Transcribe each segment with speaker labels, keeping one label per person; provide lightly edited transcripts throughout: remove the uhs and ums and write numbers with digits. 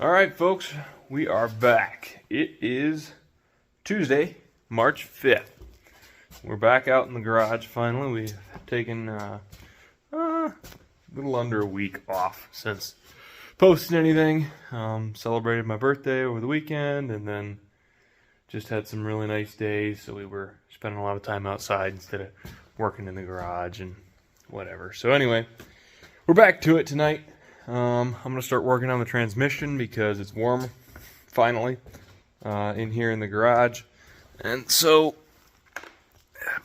Speaker 1: All right, folks, we are back. It is Tuesday, March 5th. We're back out in the garage finally. We've taken a little under a week off since posting anything. Celebrated my birthday over the weekend and then just had some really nice days. So we were spending a lot of time outside instead of working in the garage and whatever. So anyway, we're back to it tonight. I'm going to start working on the transmission because it's warm, finally, in here in the garage. And so,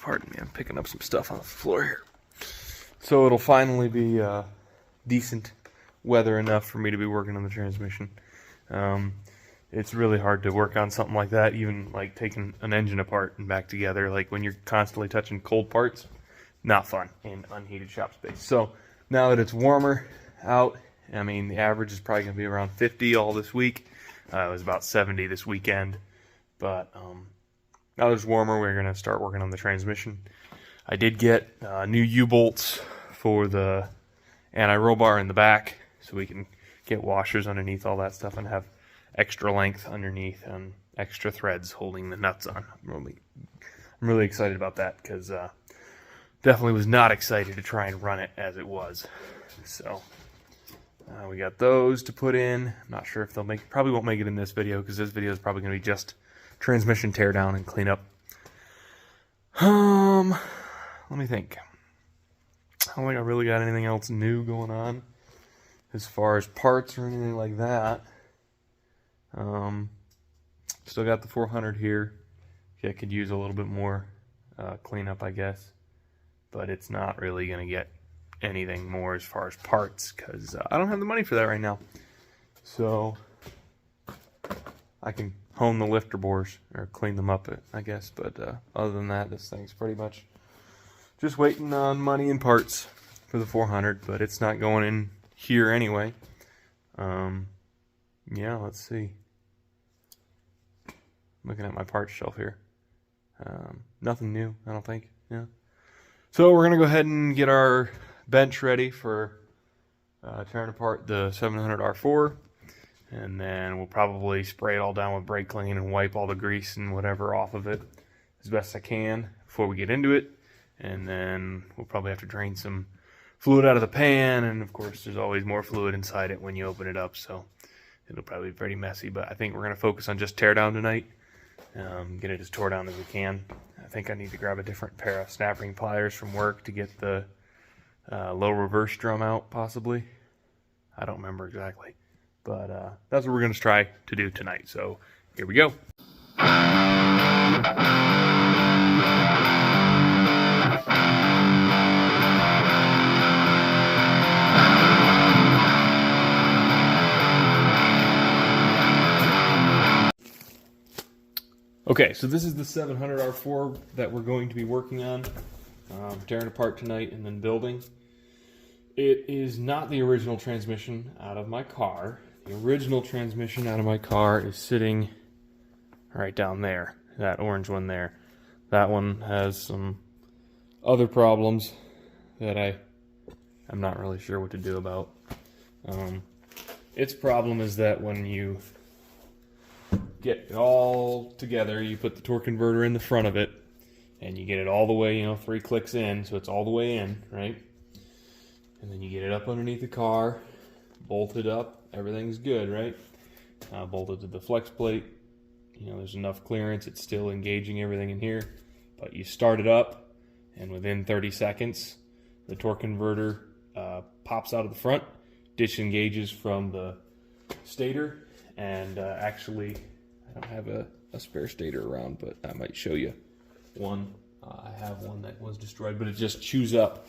Speaker 1: pardon me, I'm picking up some stuff on the floor here. So it'll finally be decent weather enough for me to be working on the transmission. It's really hard to work on something like that, even like taking an engine apart and back together. Like when you're constantly touching cold parts, not fun in unheated shop space. So now that it's warmer out, I mean, the average is probably going to be around 50 all this week. It was about 70 this weekend. But now that it's warmer, we're going to start working on the transmission. I did get new U-bolts for the anti-roll bar in the back, so we can get washers underneath all that stuff and have extra length underneath and extra threads holding the nuts on. I'm really excited about that because definitely was not excited to try and run it as it was. So we got those to put in. I'm not sure if they'll make, probably won't make it in this video because this video is probably going to be just transmission tear down and clean up. Let me think. I don't think I really got anything else new going on as far as parts or anything like that. Still got the 400 here. I could use a little bit more cleanup, I guess, but it's not really going to get anything more as far as parts because I don't have the money for that right now. So I can hone the lifter bores or clean them up, I guess, but other than that, this thing's pretty much just waiting on money and parts for the 400, but it's not going in here anyway. Yeah, let's see. Looking at my parts shelf here. Nothing new, I don't think. Yeah. So we're gonna go ahead and get our bench ready for tearing apart the 700R4, and then we'll probably spray it all down with brake clean and wipe all the grease and whatever off of it as best I can before we get into it. And then we'll probably have to drain some fluid out of the pan, and of course there's always more fluid inside it when you open it up, so it'll probably be pretty messy. But I think we're going to focus on just tear down tonight, get it as tore down as we can. I think I need to grab a different pair of snap ring pliers from work to get the low reverse drum out, possibly. I don't remember exactly, but that's what we're going to try to do tonight. So here we go. Okay, so this is the 700R4 that we're going to be working on, tearing apart tonight and then building. It is not the original transmission out of my car. The original transmission out of my car is sitting right down there, that orange one there. That one has some other problems that I'm not really sure what to do about. Its problem is that when you get it all together, you put the torque converter in the front of it, and you get it all the way, 3 clicks in, so it's all the way in, right? And then you get it up underneath the car, bolted up, everything's good, right? Bolted to the flex plate, there's enough clearance, it's still engaging everything in here, but you start it up, and within 30 seconds, the torque converter pops out of the front, disengages from the stator, and actually, I don't have a spare stator around, but I might show you one. I have one that was destroyed, but it just chews up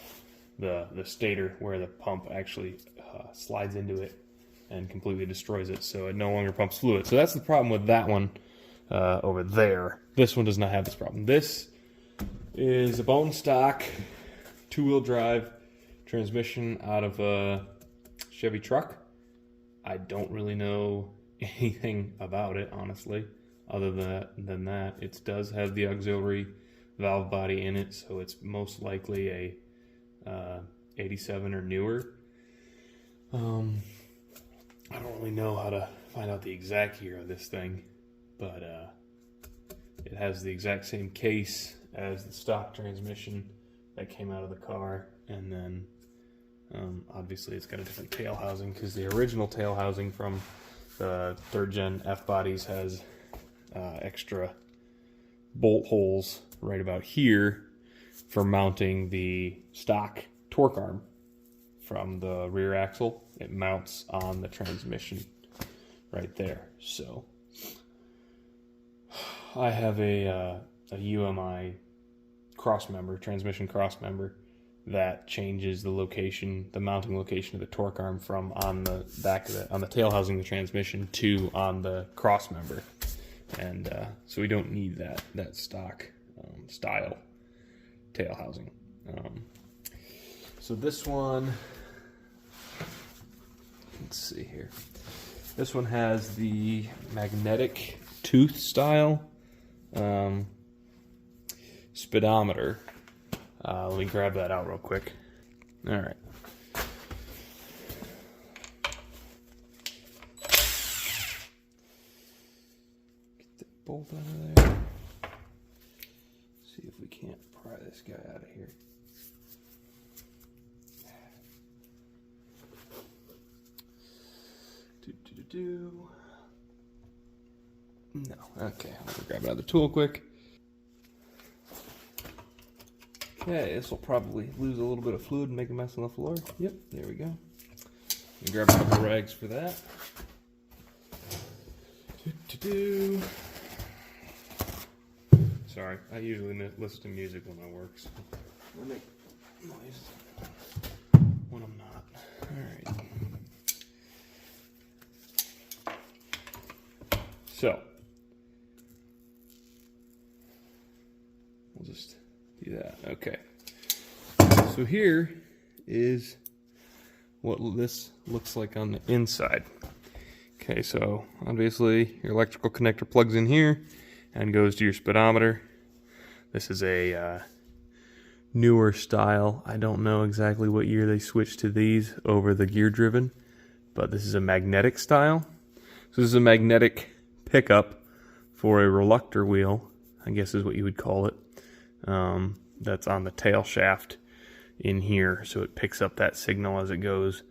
Speaker 1: the stator where the pump actually slides into it and completely destroys it, so it no longer pumps fluid. So that's the problem with that one over there. This one does not have this problem. This is a bone stock 2-wheel drive transmission out of a Chevy truck. I don't really know anything about it, honestly, other than that. It does have the auxiliary valve body in it, so it's most likely a 87 or newer. I don't really know how to find out the exact year of this thing, but it has the exact same case as the stock transmission that came out of the car, and then obviously it's got a different tail housing because the original tail housing from the 3rd gen F bodies has extra bolt holes right about here for mounting the stock torque arm from the rear axle. It mounts on the transmission right there. So I have a UMI crossmember, transmission crossmember, that changes the location, the mounting location of the torque arm from on the back of the, on the tail housing of the transmission to on the crossmember. And so we don't need that stock style tail housing. So this one, let's see here. This one has the magnetic tooth style speedometer. Let me grab that out real quick. All right. Get the bolt out of there. See if we can't pry this guy out of here. No. Okay, I'm gonna grab another tool quick. Okay, this will probably lose a little bit of fluid and make a mess on the floor. Yep, there we go. Grab a couple rags for that. Sorry, I usually listen to music when I work, so I make noise when I'm not. Alright. So, we'll just do that. Okay. So here is what this looks like on the inside. Okay, so obviously your electrical connector plugs in here and goes to your speedometer. This is a newer style. I don't know exactly what year they switched to these over the gear driven, but this is a magnetic style. So this is a magnetic pickup for a reluctor wheel, I guess is what you would call it. That's on the tail shaft in here, so it picks up that signal as it goes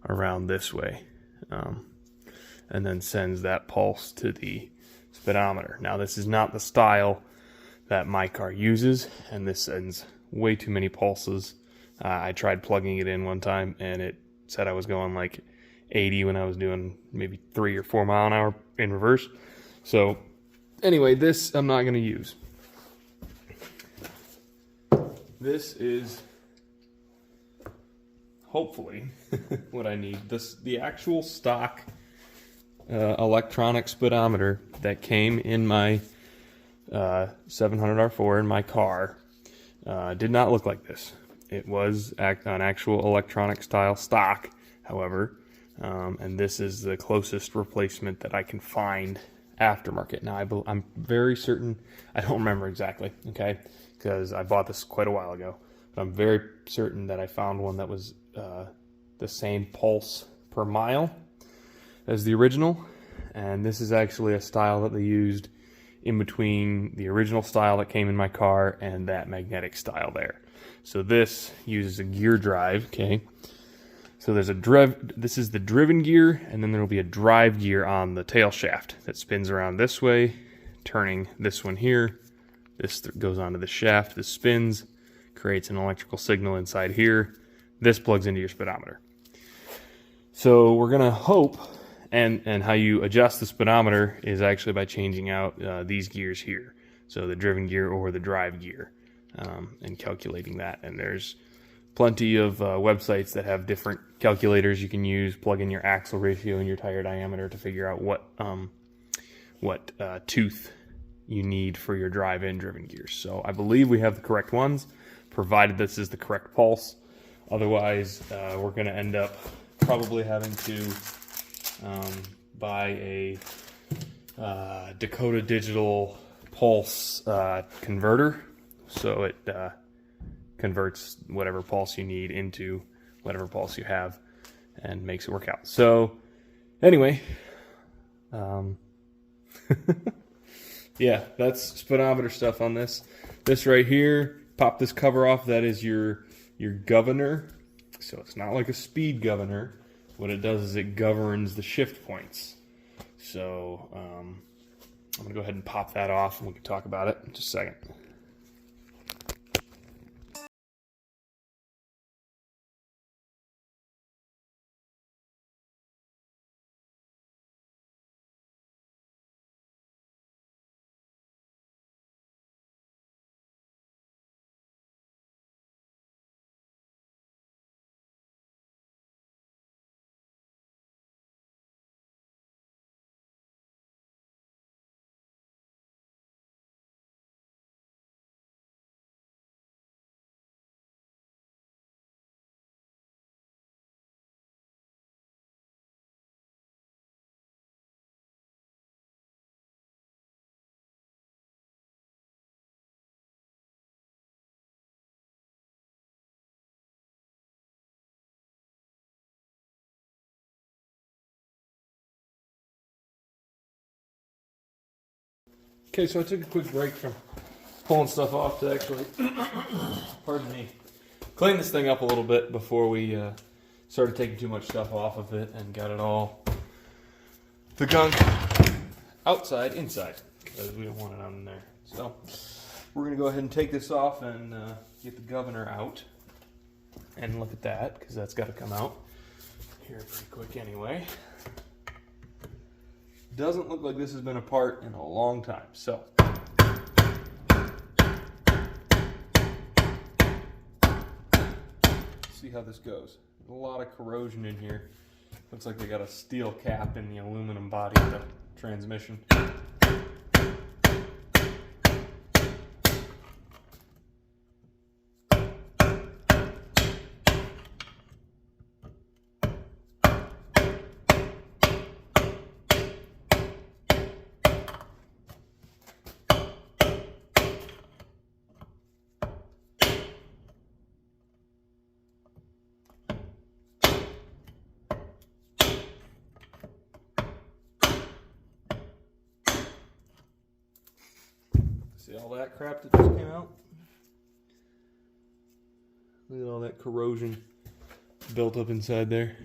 Speaker 1: around this way, and then sends that pulse to the speedometer. Now this is not the style that my car uses, and this sends way too many pulses. I tried plugging it in one time and it said I was going like 80 when I was doing maybe 3 or 4 mile an hour in reverse. So anyway, this I'm not going to use. This is hopefully what I need. The actual stock electronic speedometer that came in my 700R4 in my car did not look like this. It was an actual electronic style stock, however, and this is the closest replacement that I can find aftermarket. Now I'm very certain, I don't remember exactly, okay, because I bought this quite a while ago, but I'm very certain that I found one that was the same pulse per mile as the original, and this is actually a style that they used in between the original style that came in my car and that magnetic style there. So this uses a gear drive, okay? So there's this is the driven gear, and then there will be a drive gear on the tail shaft that spins around this way, turning this one here. This goes onto the shaft, this spins, creates an electrical signal inside here. This plugs into your speedometer. So we're gonna hope, and how you adjust the speedometer is actually by changing out these gears here. So the driven gear or the drive gear, and calculating that. And there's plenty of websites that have different calculators you can use. Plug in your axle ratio and your tire diameter to figure out what tooth you need for your drive and driven gears. So I believe we have the correct ones, provided this is the correct pulse. Otherwise, we're going to end up probably having to buy a Dakota Digital Pulse converter, so it converts whatever pulse you need into whatever pulse you have and makes it work out. So anyway, Yeah, that's speedometer stuff on this. This right here, pop this cover off. That is your governor. So it's not like a speed governor. What it does is it governs the shift points. So I'm going to go ahead and pop that off, and we can talk about it in just a second. Okay, so I took a quick break from pulling stuff off to actually, pardon me, clean this thing up a little bit before we started taking too much stuff off of it and got it all, the gunk, outside, inside, because we don't want it on in there. So we're going to go ahead and take this off and get the governor out and look at that, because that's got to come out here pretty quick anyway. Doesn't look like this has been apart in a long time, so see how this goes. There's a lot of corrosion in here. Looks like they got a steel cap in the aluminum body of the transmission. See all that crap that just came out? Look at all that corrosion built up inside there.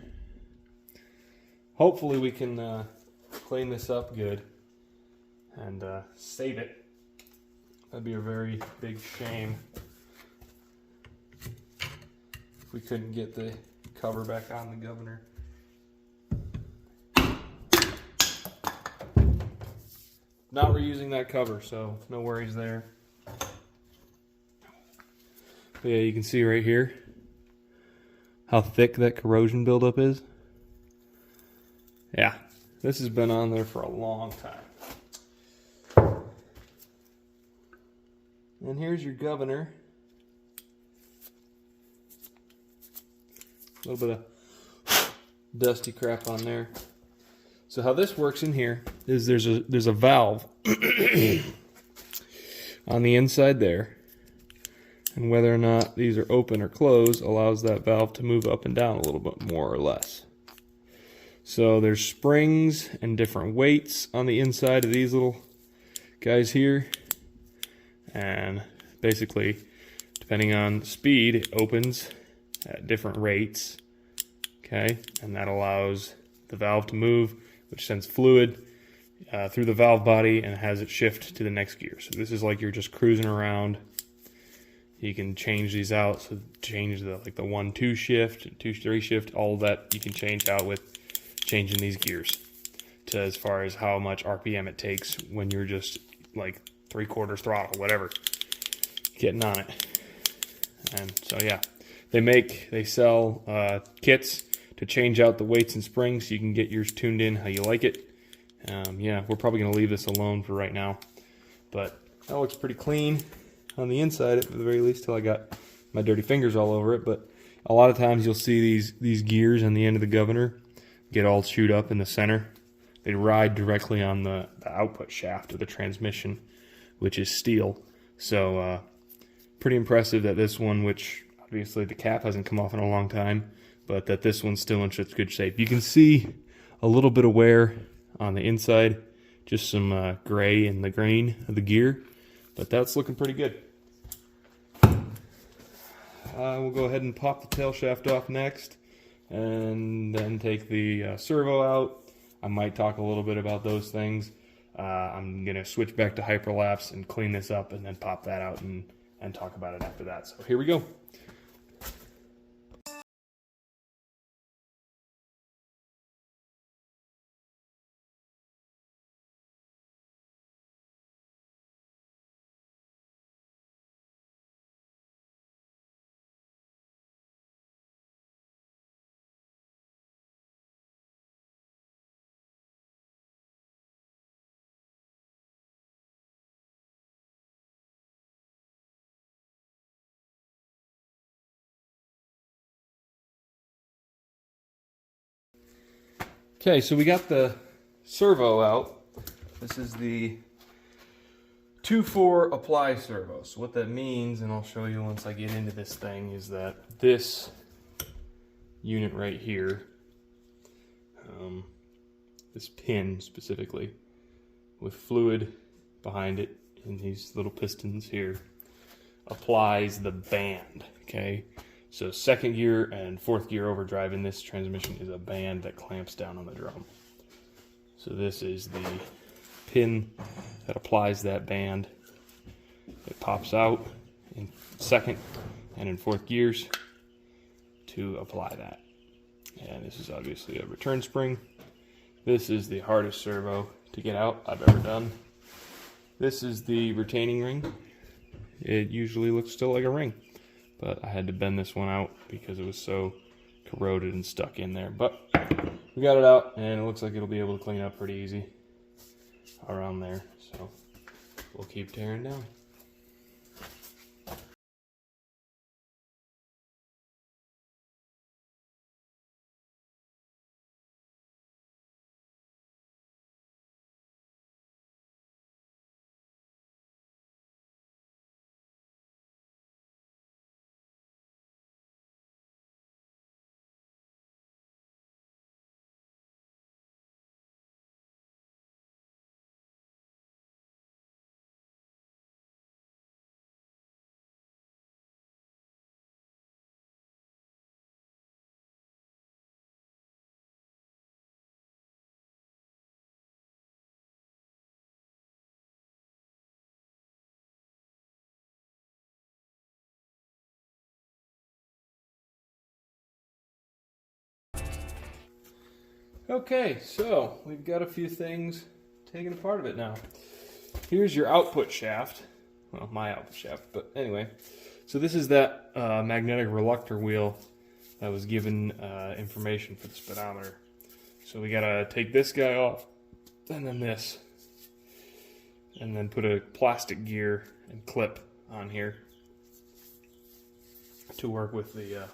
Speaker 1: Hopefully we can clean this up good and save it. That'd be a very big shame if we couldn't get the cover back on the governor. Not reusing that cover, so no worries there. But yeah, you can see right here how thick that corrosion buildup is. Yeah, this has been on there for a long time. And here's your governor. A little bit of dusty crap on there. So how this works in here is there's a valve on the inside there, and whether or not these are open or closed allows that valve to move up and down a little bit more or less. So there's springs and different weights on the inside of these little guys here, and basically depending on speed it opens at different rates, okay, and that allows the valve to move, which sends fluid through the valve body and has it shift to the next gear. So this is like you're just cruising around. You can change these out, so change the 1-2 shift, 2-3 shift, all of that you can change out with changing these gears to as far as how much RPM it takes when you're just like 3/4 throttle, whatever, getting on it. And so yeah, they sell kits to change out the weights and springs so you can get yours tuned in how you like it. Yeah, we're probably going to leave this alone for right now, but that looks pretty clean on the inside at the very least till I got my dirty fingers all over it. But a lot of times you'll see these gears on the end of the governor get all chewed up in the center. They ride directly on the output shaft of the transmission, which is steel. So pretty impressive that this one, which obviously the cap hasn't come off in a long time, but that this one's still in such good shape. You can see a little bit of wear on the inside, just some gray in the grain of the gear, but that's looking pretty good. We'll go ahead and pop the tail shaft off next, and then take the servo out. I might talk a little bit about those things. I'm going to switch back to hyperlapse and clean this up, and then pop that out and talk about it after that. So here we go. Okay, so we got the servo out. This is the 2-4 apply servo. So what that means, and I'll show you once I get into this thing, is that this unit right here, this pin specifically, with fluid behind it in these little pistons here, applies the band, okay? So second gear and fourth gear overdrive in this transmission is a band that clamps down on the drum. So this is the pin that applies that band. It pops out in second and in fourth gears to apply that. And this is obviously a return spring. This is the hardest servo to get out I've ever done. This is the retaining ring. It usually looks still like a ring, but I had to bend this one out because it was so corroded and stuck in there. But we got it out, and it looks like it'll be able to clean up pretty easy around there. So we'll keep tearing down. Okay, so we've got a few things taken apart of it now. Here's your output shaft. Well, my output shaft, but anyway. So this is that magnetic reluctor wheel that was given information for the speedometer. So we gotta take this guy off, and then this, and then put a plastic gear and clip on here to work with the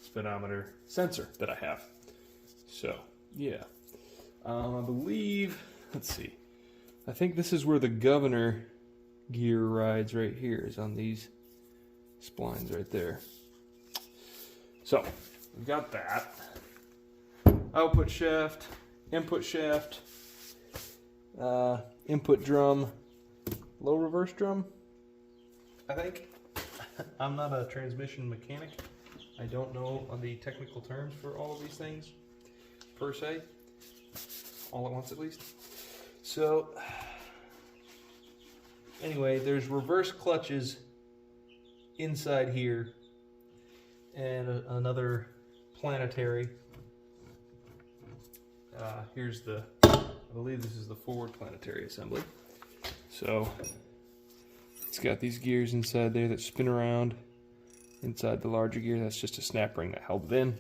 Speaker 1: speedometer sensor that I have. So yeah, I believe, let's see, I think this is where the governor gear rides right here, is on these splines right there. So we've got that. Output shaft, input shaft, input drum, low reverse drum, I think. I'm not a transmission mechanic. I don't know the technical terms for all of these things, per se, all at once at least. So anyway, there's reverse clutches inside here, and another planetary. Here's the, I believe this is the forward planetary assembly. So it's got these gears inside there that spin around inside the larger gear. That's just a snap ring that held it in.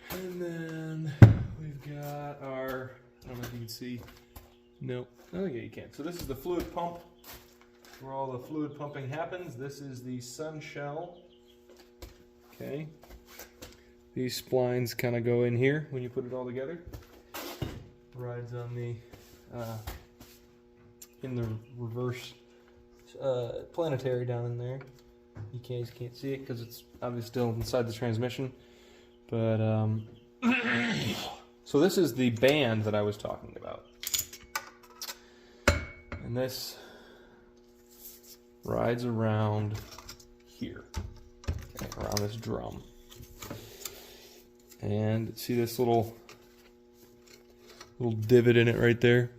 Speaker 1: And then we've got our, I don't know if you can see, nope, oh yeah you can. So this is the fluid pump, where all the fluid pumping happens. This is the sun shell, okay. These splines kind of go in here when you put it all together. Rides on the, in the reverse planetary down in there. You can't see it because it's obviously still inside the transmission. But, So this is the band that I was talking about. And this rides around here, okay, around this drum. And see this little divot in it right there?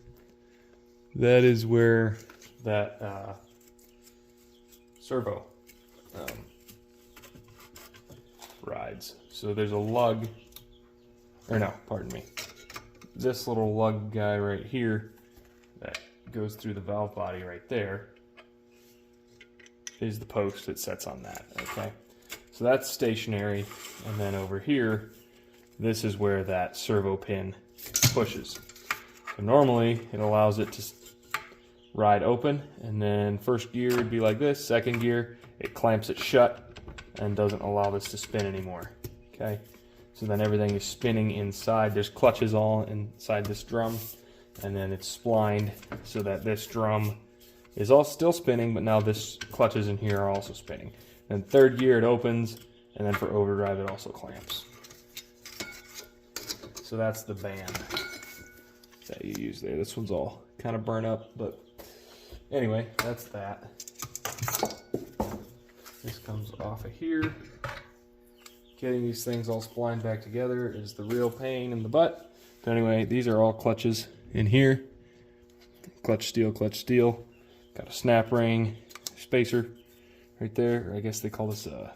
Speaker 1: That is where that servo rides. So there's a lug, or no, pardon me. This little lug guy right here that goes through the valve body right there is the post that sets on that, okay? So that's stationary, and then over here, this is where that servo pin pushes. So normally, it allows it to ride open, and then first gear would be like this, second gear, it clamps it shut and doesn't allow this to spin anymore, okay? So then everything is spinning inside. There's clutches all inside this drum, and then it's splined so that this drum is all still spinning, but now this clutches in here are also spinning. Then third gear it opens, and then for overdrive it also clamps. So that's the band that you use there. This one's all kind of burnt up, but anyway, that's that. This comes off of here. Getting these things all splined back together is the real pain in the butt. But anyway, these are all clutches in here. Clutch steel, clutch steel. Got a snap ring, spacer right there. Or I guess they call this a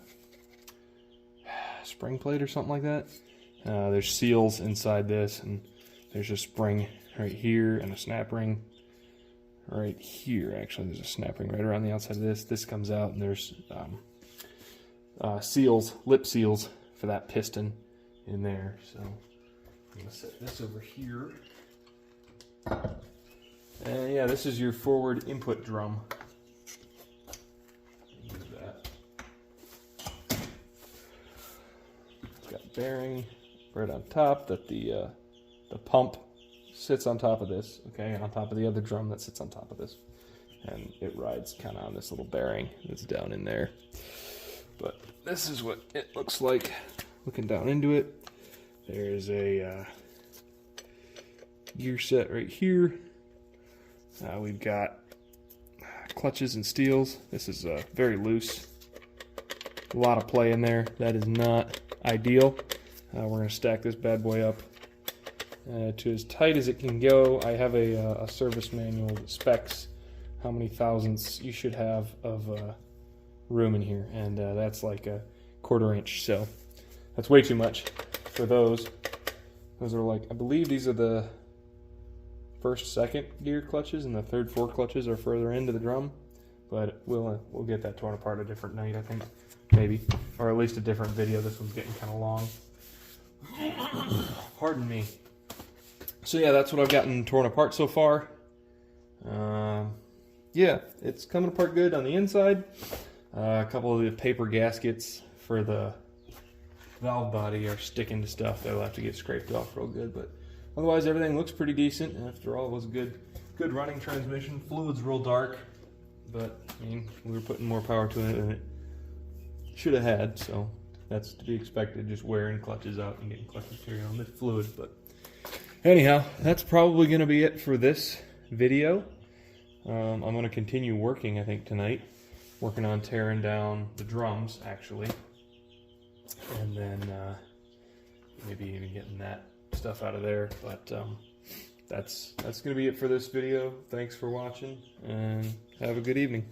Speaker 1: spring plate or something like that. There's seals inside this, and there's a spring right here and a snap ring right here. Actually, there's a snap ring right around the outside of this. This comes out, and there's seals, lip seals for that piston in there. So I'm gonna set this over here. And yeah, this is your forward input drum. Use that. It's got a bearing right on top that the pump sits on top of this, okay, and on top of the other drum that sits on top of this. And it rides kind of on this little bearing that's down in there. But this is what it looks like looking down into it. There's a gear set right here. We've got clutches and steels. This is very loose. A lot of play in there. That is not ideal. We're going to stack this bad boy up to as tight as it can go. I have a service manual that specs how many thousandths you should have of room in here, and that's like a 1/4 inch, so that's way too much for those. Those are like, I believe these are the first, second gear clutches, and the third, fourth clutches are further into the drum, but we'll get that torn apart a different night, I think, maybe, or at least a different video. This one's getting kind of long. Pardon me. So yeah, that's what I've gotten torn apart so far. Yeah, it's coming apart good on the inside. A couple of the paper gaskets for the valve body are sticking to stuff. They'll have to get scraped off real good, but otherwise everything looks pretty decent. After all, it was a good running transmission. Fluid's real dark, but I mean, we were putting more power to it than it should have had, so that's to be expected, just wearing clutches out and getting clutch material on this fluid. But anyhow, that's probably going to be it for this video. I'm going to continue working, I think, tonight. Working on tearing down the drums, actually. And then maybe even getting that stuff out of there. But that's going to be it for this video. Thanks for watching, and have a good evening.